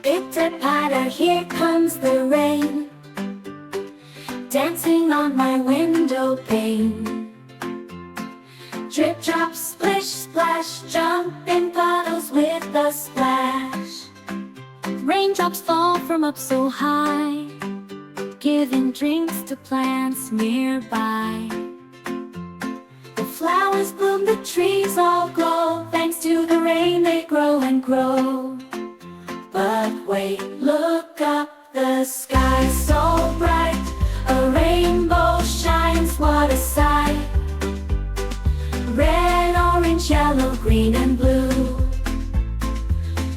Pitter-patter, here comes the rain, dancing on my window pane. Drip, drop, splish, splash, jump in puddles with a splash. Raindrops fall from up so high, giving drinks to plants nearby. The flowers bloom, the trees all glow, thanks to the rain they grow and grow. But wait, look up, the sky's so bright, a rainbow shines, what a sight. Red, orange, yellow, green and blue,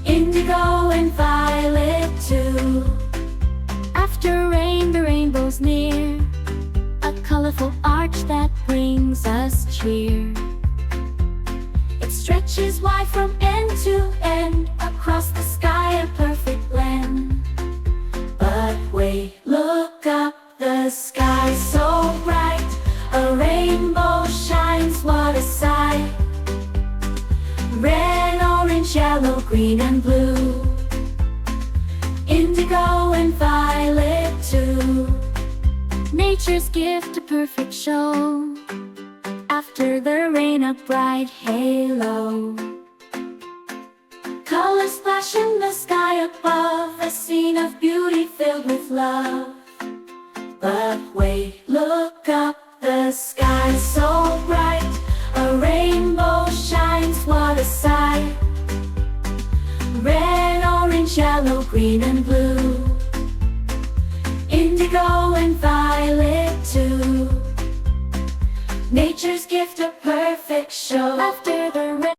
indigo and violet too. After rain, the rainbow's near, a colorful arch that brings us cheer. It stretches wide from end to end, across the sky a perfect blend. But wait, look up, the sky's so bright, a rainbow shines, what a sight. Red, orange, yellow, green and blue, indigo and violet too. Nature's gift, a perfect show, after the rain a bright halo. Colors splash in the sky above, a scene of beauty filled with love. But wait, look up, the sky's so bright, a rainbow shines, what a sight. Red, orange, yellow, green and blue, indigo and violet too. Nature's gift, a perfect show, after the rain.